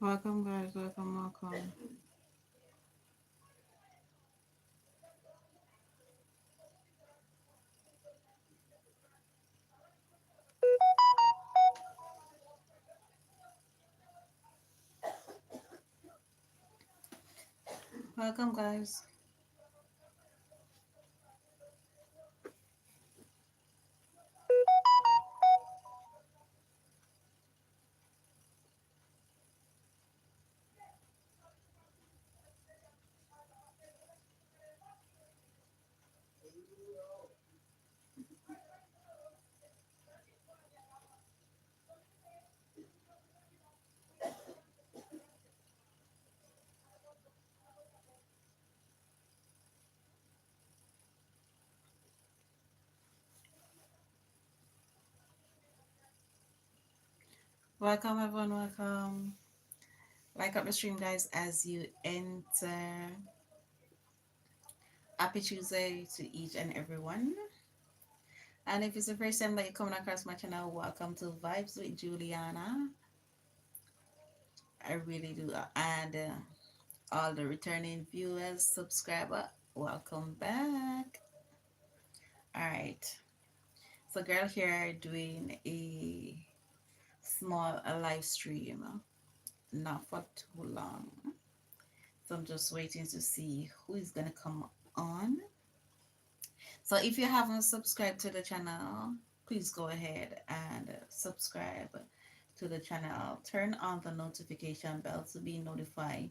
Welcome, guys. Welcome, welcome. Welcome, guys. Welcome, everyone. Welcome. Like up the stream, guys, as you enter. Happy Tuesday to each and everyone. And if it's the first time that you're coming across my channel, welcome to Vibes with Juliana. I really do. And all the returning viewers, subscriber, welcome back. All right. So, girl, here doing a small live stream, not for too long. So I'm just waiting to see who is gonna come on. So if you haven't subscribed to the channel, please go ahead and subscribe to the channel. Turn on the notification bell to be notified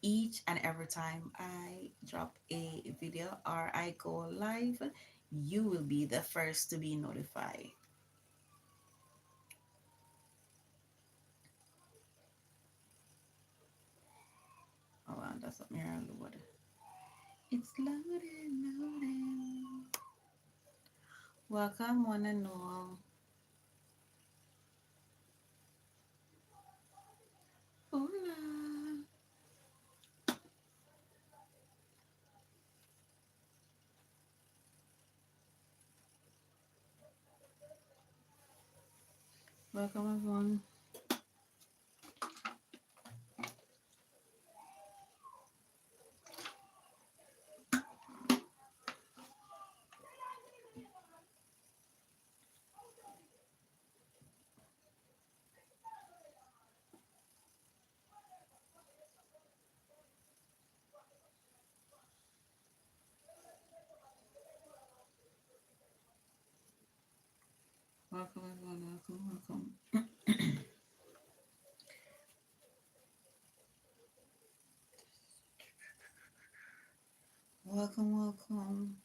each and every time I drop a video or I go live. You will be the first to be notified. Oh, wow, that's what me load. It's loading, loading. Welcome, one and all. Hola. Welcome, everyone. Welcome, everyone. Welcome, welcome. Welcome, welcome.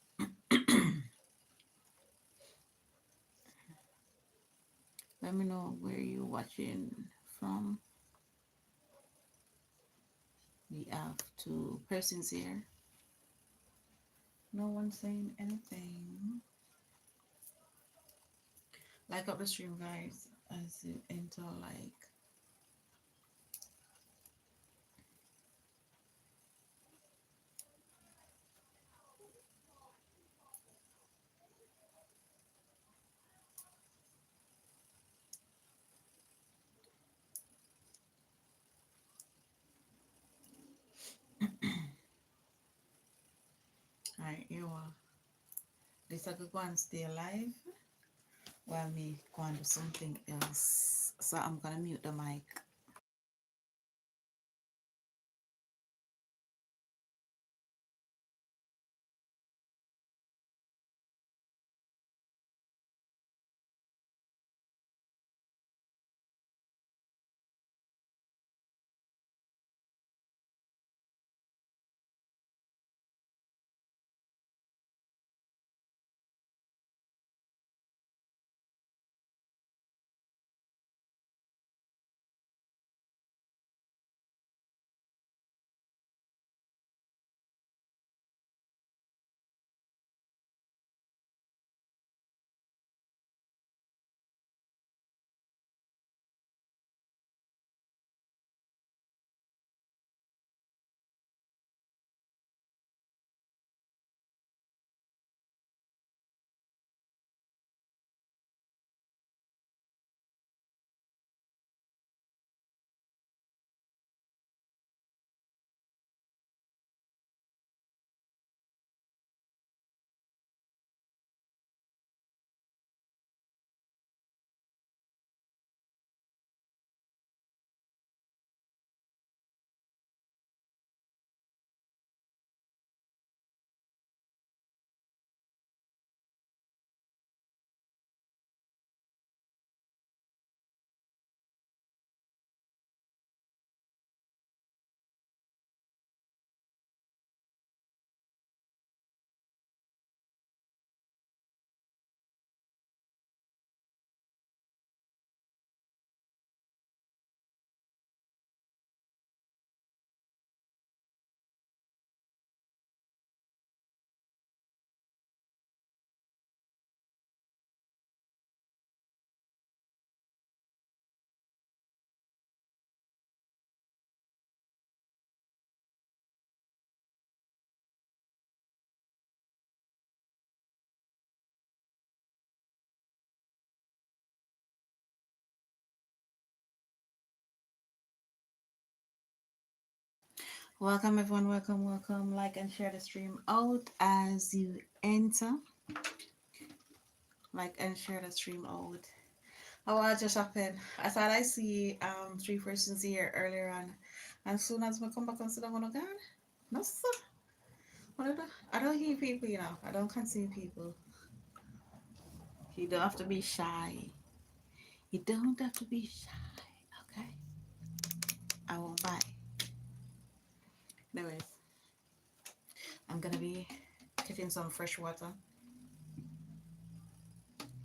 Let me know where you're watching from. We have two persons here. No one saying anything. Like up the stream, guys, as you enter. Like, alright, here we are. This I could go and stay alive while me go and do something else. So I'm gonna mute the mic. Welcome, everyone. Welcome, welcome. Like and share the stream out as you enter. Like and share the stream out. Oh, what just happened? I thought I see three persons here earlier on, and soon as I come back and sit down, I'm God, no sir. What I do? I don't hear people, you know. I don't can see people. You don't have to be shy. You don't have to be shy. Okay, I won't buy. Anyways, I'm gonna be getting some fresh water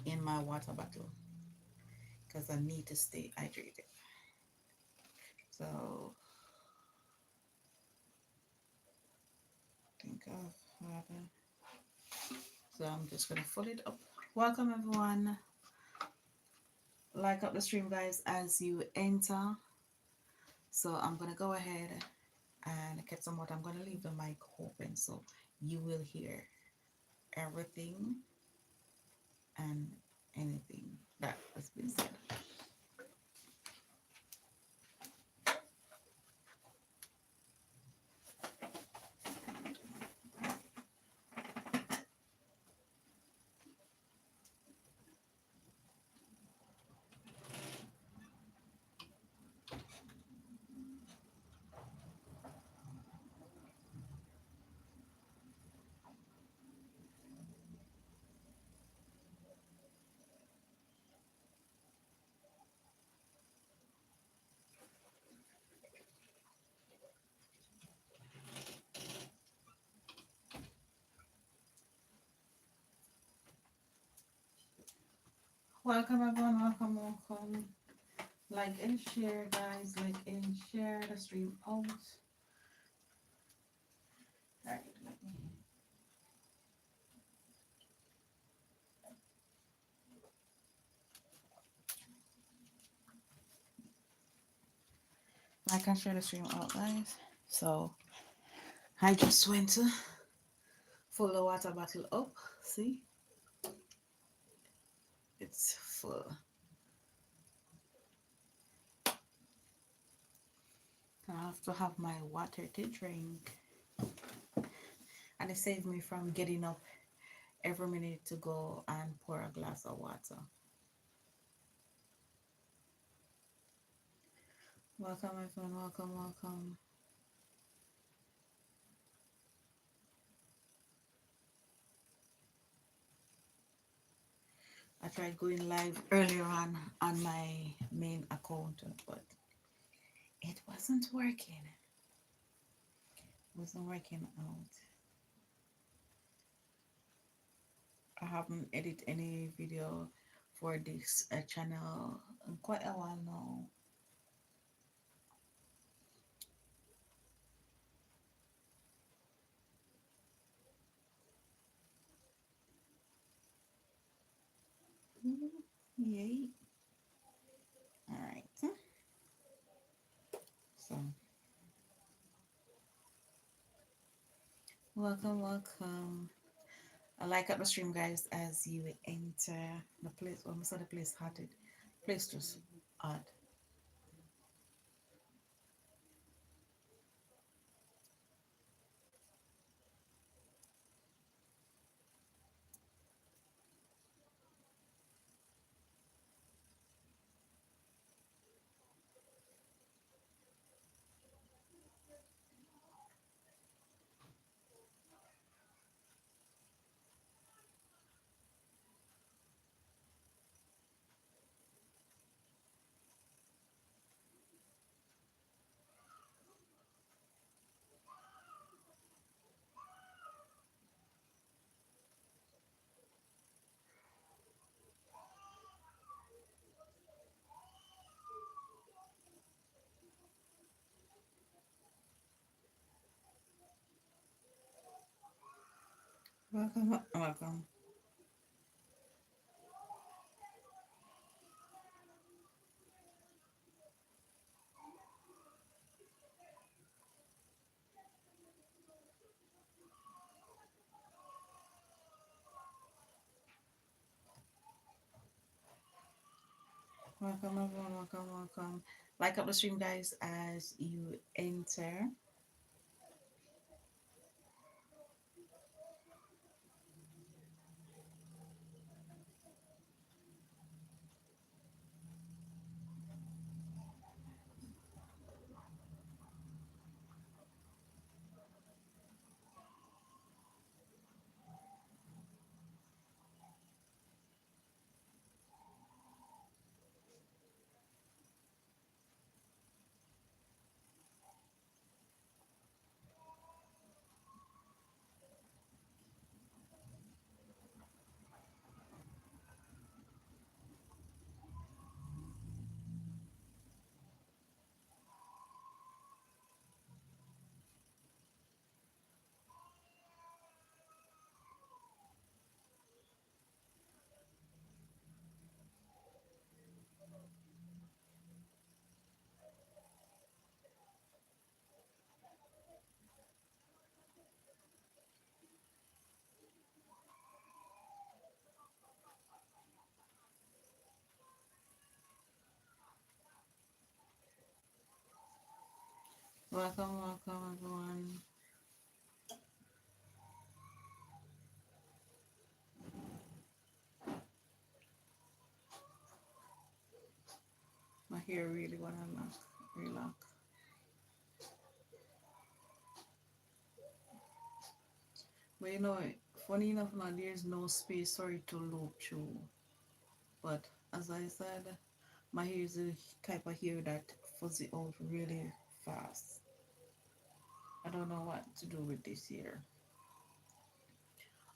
in my water bottle because I need to stay hydrated. So think of water. So I'm just gonna fill it up. Welcome everyone. Like up the stream, guys, as you enter. So I'm gonna go ahead and get some water. I'm gonna leave the mic open so you will hear everything and anything that has been said. Welcome everyone, welcome, welcome. Like and share, guys. Like and share the stream out. Alright, let me like and share the stream out, guys. So I just went to fill the water bottle up. See, it's full. I have to have my water to drink, and it saved me from getting up every minute to go and pour a glass of water. Welcome, everyone. Welcome, welcome. I tried going live earlier on my main account, but it wasn't working. It wasn't working out. I haven't edited any video for this channel in quite a while now. Yay. All right. So, welcome, welcome. I like up the stream, guys, as you enter the place. Almost the place hearted. Place just odd. Welcome, welcome. Welcome, everyone. Welcome, welcome. Like up the stream, guys, as you enter. Welcome, welcome everyone. My hair really wanna lock, relock. But funny enough now there's no space for it to loop through. But as I said, my hair is the type of hair that fuzzy out really fast. I don't know what to do with this hair.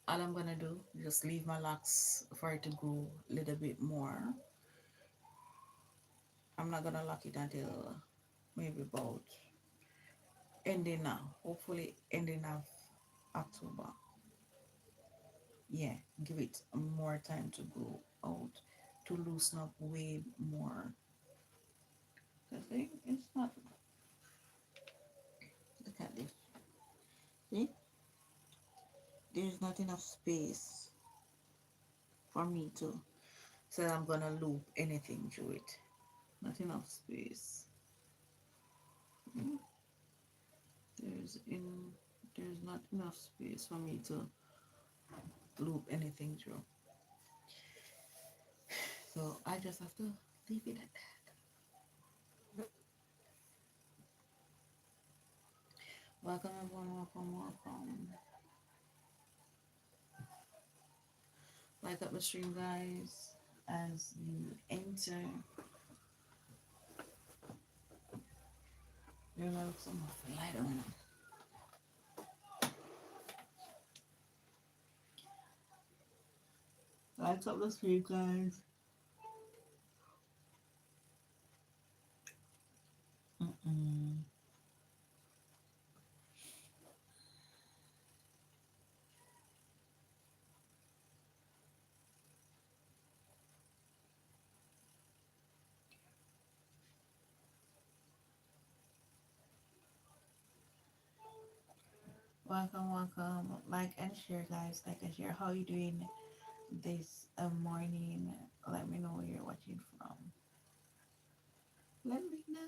All I'm gonna do is just leave my locks for it to grow a little bit more. I'm not gonna lock it until maybe about ending now. Hopefully ending of October. Yeah, give it more time to grow out, to loosen up way more. I think it's not. Look at this. See, there's not enough space for me to say I'm gonna loop anything through it. Not enough space. Mm, There's in there's not enough space for me to loop anything through. So I just have to leave it at that. Welcome everyone, welcome, welcome. Like up the stream guys as you enter. You're like some light on. Light up the stream guys. Mm-mm. Welcome, welcome. Like and share guys, like and share. How you doing this morning? Let me know where you're watching from. Let me know.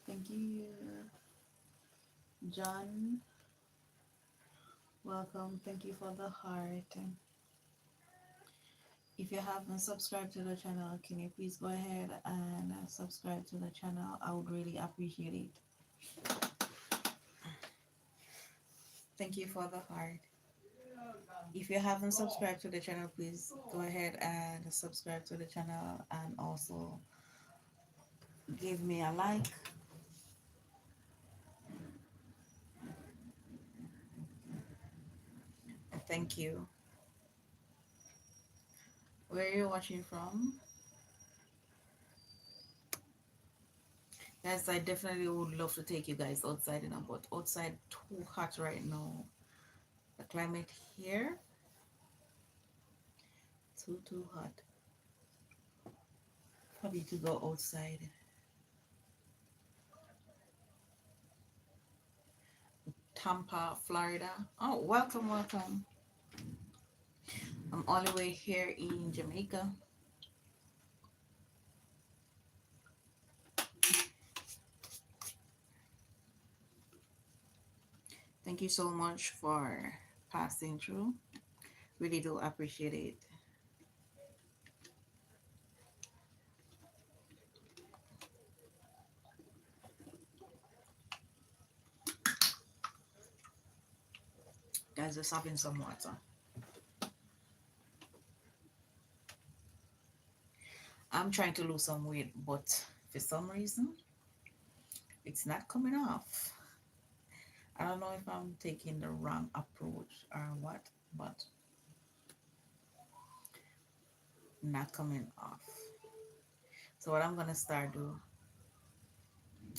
Thank you, John. Welcome. Thank you for the heart. If you haven't subscribed to the channel, can you please go ahead and subscribe to the channel? I would really appreciate it. Thank you for the heart. If you haven't subscribed to the channel, please go ahead and subscribe to the channel and also give me a like. Thank you. Where are you watching from? Yes, I definitely would love to take you guys outside, but outside too hot right now. The climate here too hot for me to go outside. Tampa, Florida. Oh, welcome, welcome. I'm all the way here in Jamaica. Thank you so much for passing through. Really do appreciate it. Guys, just having some water. I'm trying to lose some weight, but for some reason, it's not coming off. I don't know if I'm taking the wrong approach or what, but not coming off. So what I'm gonna start do,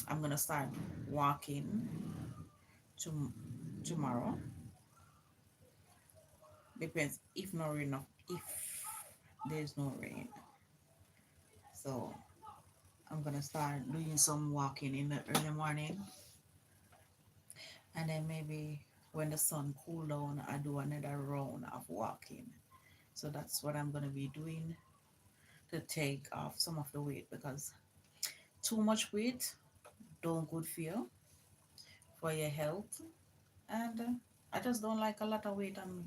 I'm gonna start walking to tomorrow. Depends if no rain, if there's no rain. So I'm gonna start doing some walking in the early morning, and then maybe when the sun cool down, I do another round of walking. So that's what I'm going to be doing to take off some of the weight, because too much weight don't good for your health. And I just don't like a lot of weight on me.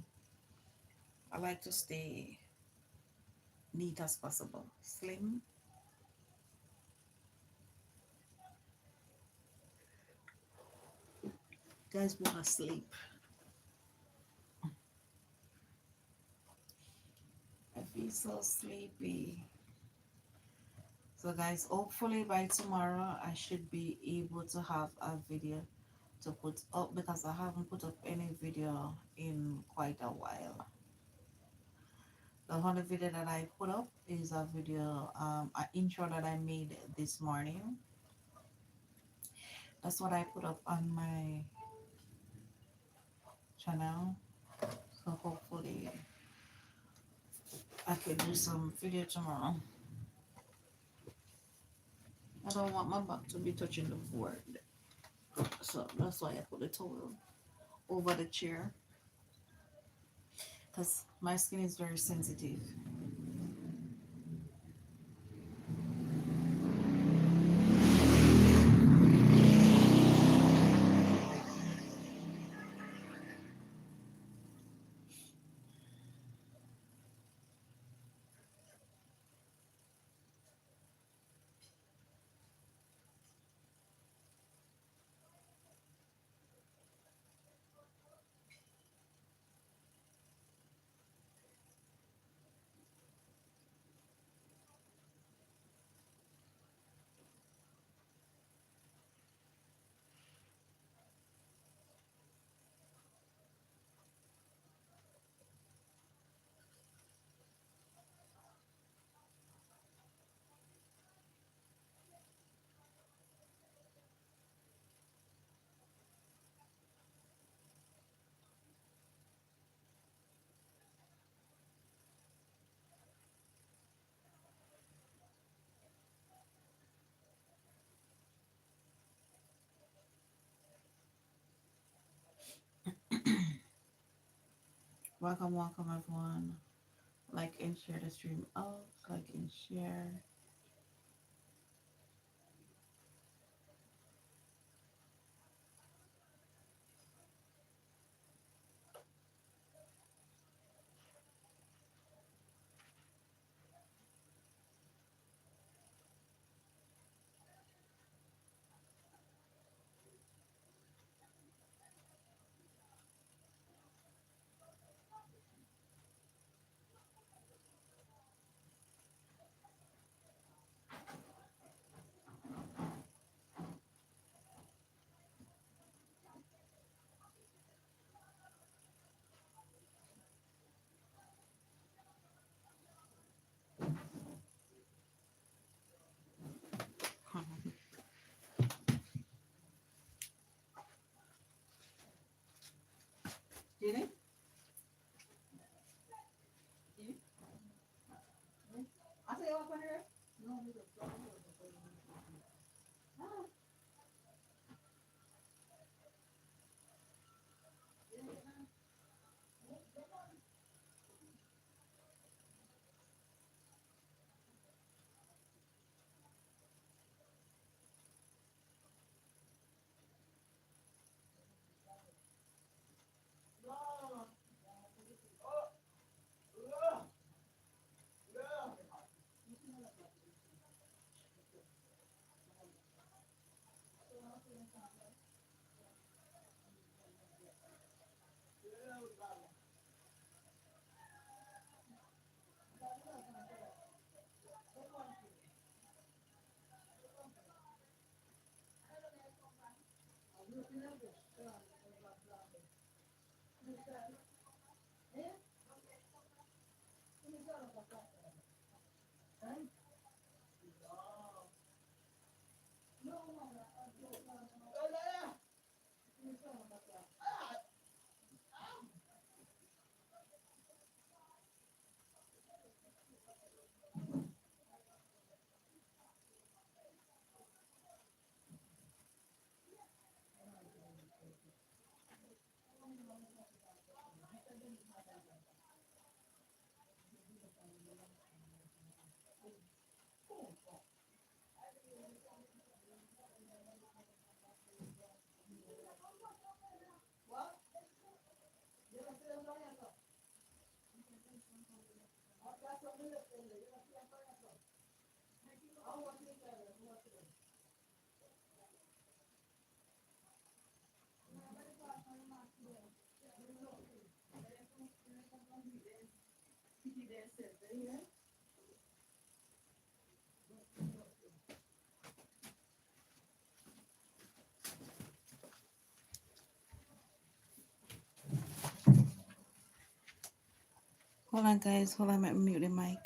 I like to stay neat as possible, slim. Guys want to sleep. I feel so sleepy. So guys, hopefully by tomorrow I should be able to have a video to put up, because I haven't put up any video in quite a while. The only video that I put up is a video, an intro that I made this morning. That's what I put up on my channel. So hopefully I can do some video tomorrow. I don't want my back to be touching the board. So that's why I put the towel over the chair, because my skin is very sensitive. Welcome, welcome everyone. Like and share the stream out. Like and share. Did it? I say open here. No, Hold on, guys. Hold on, I'm mute the mic.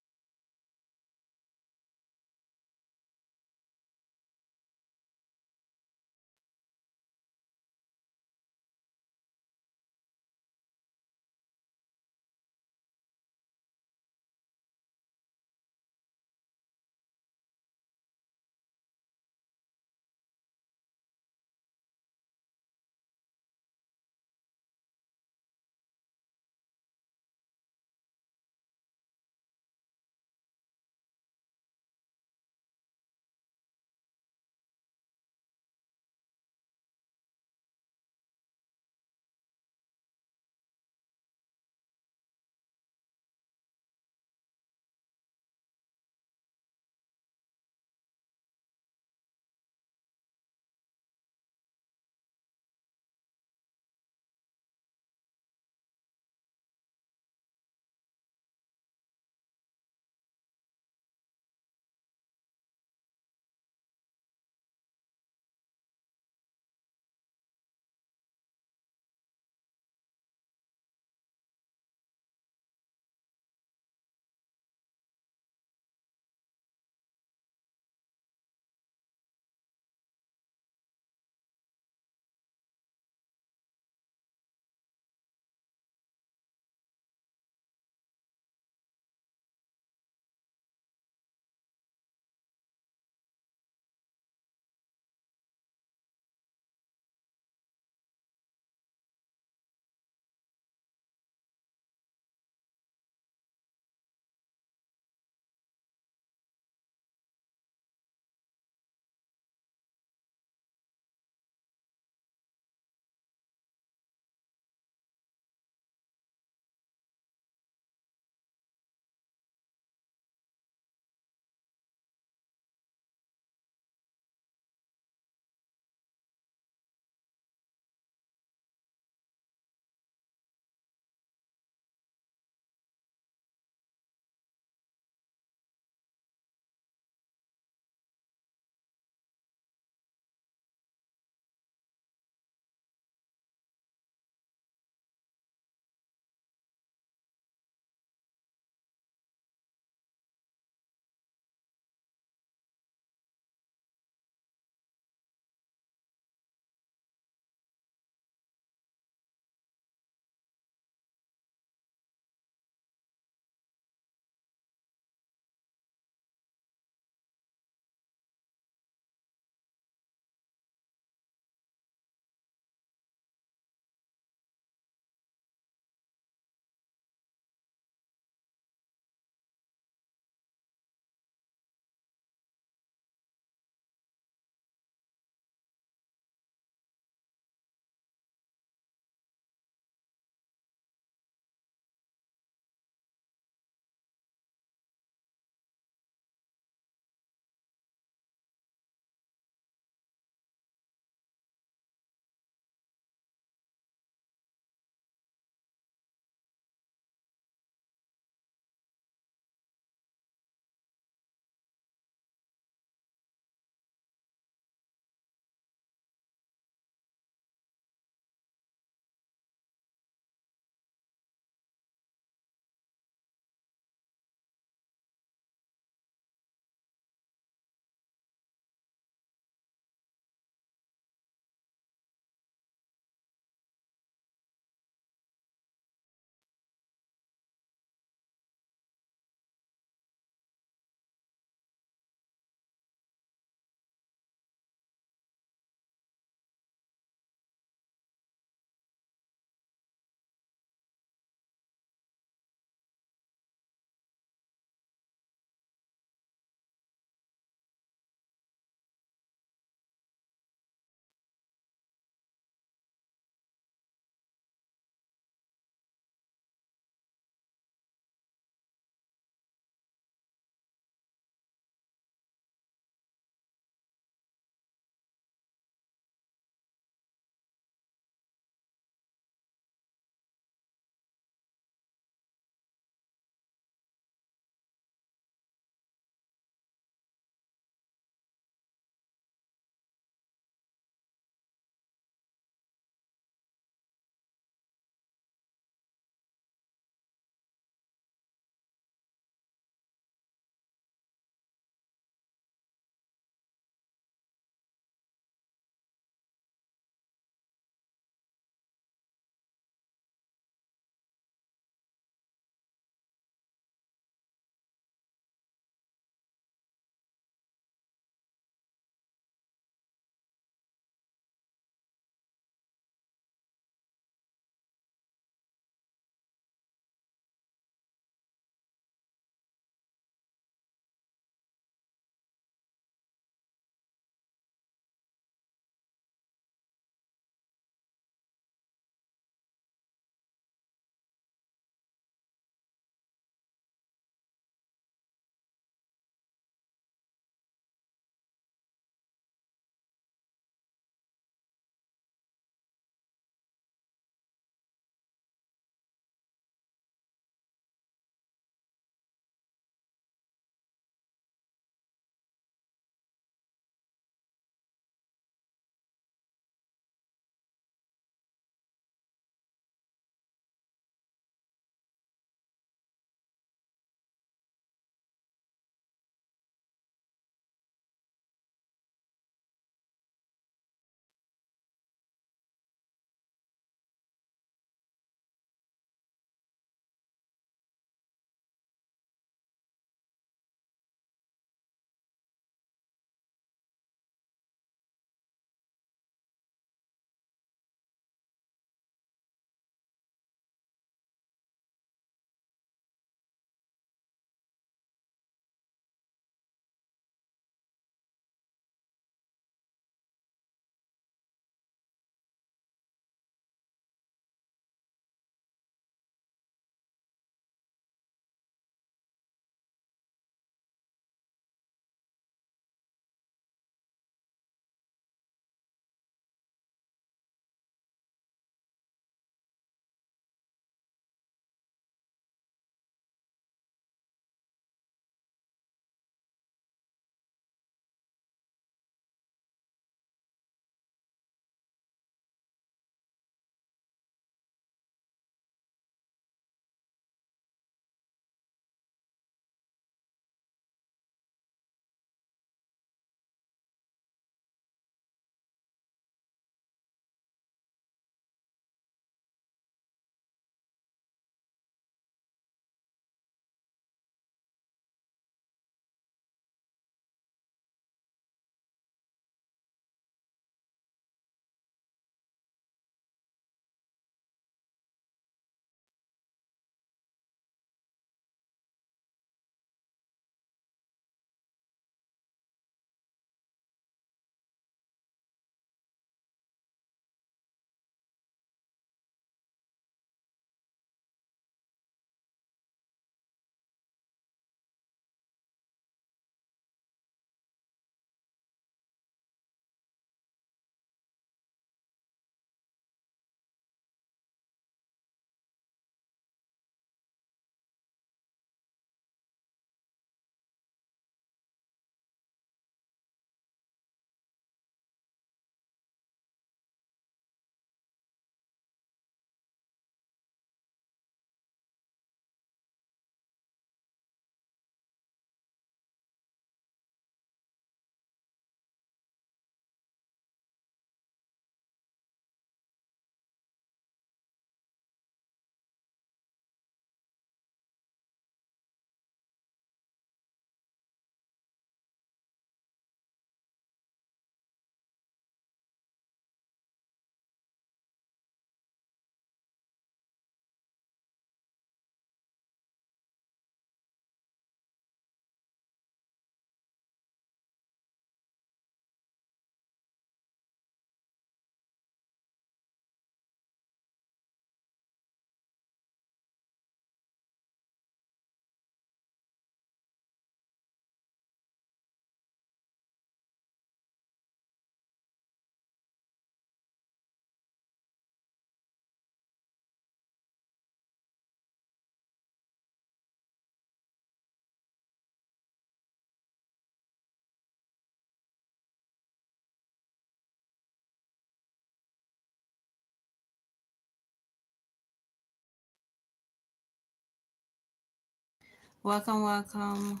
Welcome, welcome.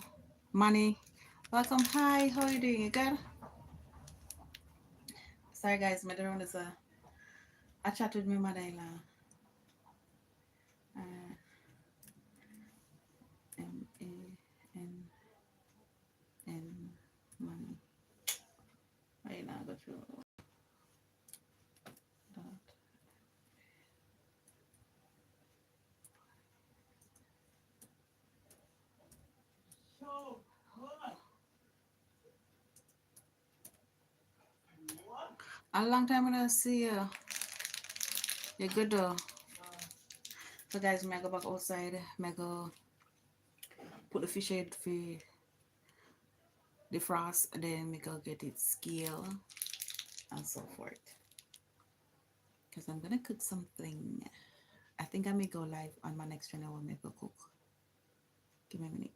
Money. Welcome. Hi, how are you doing? You good? Sorry guys, my drone is I chat with my mother in law. Uh and money. Right now go through that. A long time I don't see you. You're good though. So guys, may I go back outside, may I go put the fish head for the frost, then me go get it scale and so forth. Because I'm gonna cook something. I think I may go live on my next channel when I go cook. Give me a minute.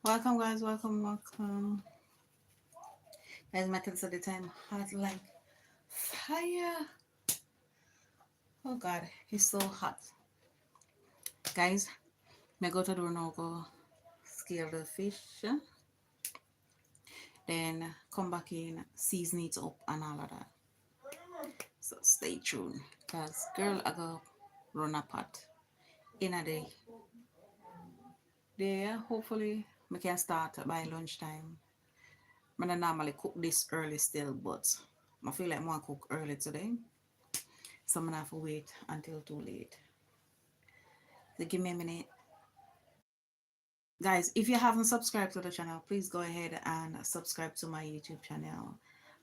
Welcome, guys. Welcome, welcome. Guys, my kids at the time hot like fire. Oh God, it's so hot. Guys, I go to the now go scale the fish, then come back in, season it up and all of that. So stay tuned, cause girl, I go run a pot in a day. There, hopefully, we can start by lunchtime. I don't normally cook this early still, but I feel like I want to cook early today. So I'm gonna have to wait until too late. So give me a minute. Guys, if you haven't subscribed to the channel, please go ahead and subscribe to my YouTube channel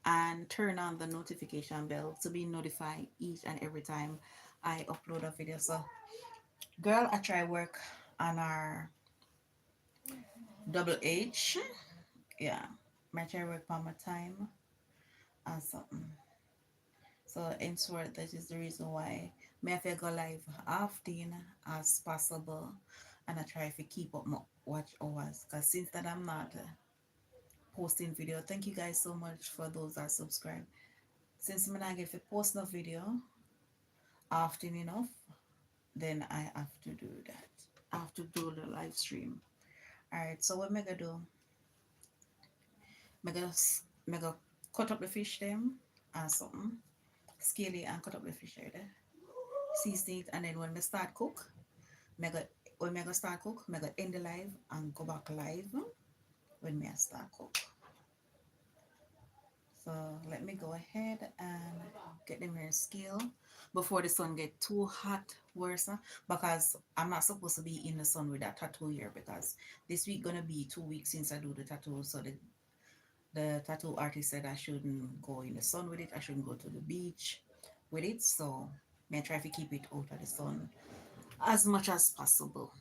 and turn on the notification bell to be notified each and every time I upload a video. So, girl, I try work on our double H. Yeah, I try work on my time and something. So, in short, that is the reason why me have to go live often as possible, and I try to keep up my watch hours. Cause since that I'm not posting video, thank you guys so much for those that subscribe. Since I'm not get to post no video often enough, then I have to do that. I have to do the live stream. All right. So what me gonna do? Me gonna cut up the fish them and something, scale it and cut up the fish right there. Season it, and then when we start cook, mega when mega start cook, mega end the live and go back live when me start cook. So let me go ahead and get them here scale before the sun get too hot worse, because I'm not supposed to be in the sun with that tattoo here, because this week gonna be 2 weeks since I do the tattoo. So the tattoo artist said I shouldn't go in the sun with it, I shouldn't go to the beach with it. So may try to keep it out of the sun as much as possible.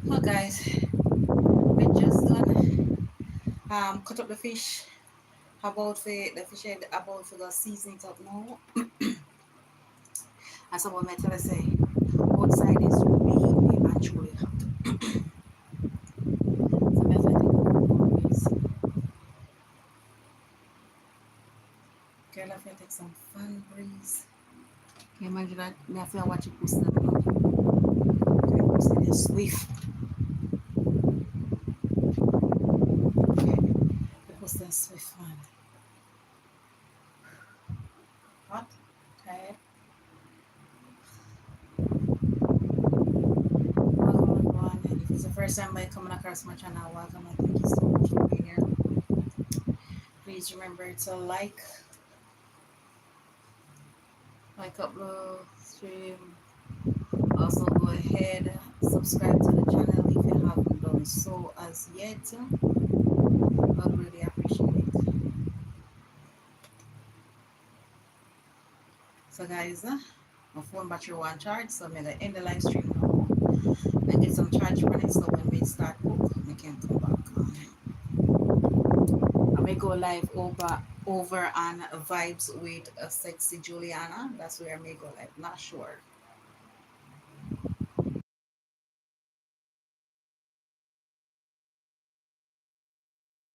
Well, guys, we just done cut up the fish. About for the fish head, about for the seasoning it up now. And someone may tell us say outside is really and truly hot. So me have to take a cool breeze. Girl, I feel take some fun breeze. Can you imagine that? Me have to watch it post them now. Okay, post it is swift. Okay, the post is swift man. Hot, tired. Welcome everyone. And if it's the first time by coming across my channel, welcome and thank you so much for being here. Please remember to like up the stream. Also go ahead, subscribe to the channel if you haven't done so as yet. I'd really appreciate it. So guys, my phone battery one charge, so I'm gonna end the live stream now and get some charge from it so when we start cook, we can come back on. I may go live over on Vibes with a Sexy Juliana. That's where I may go live. Not sure.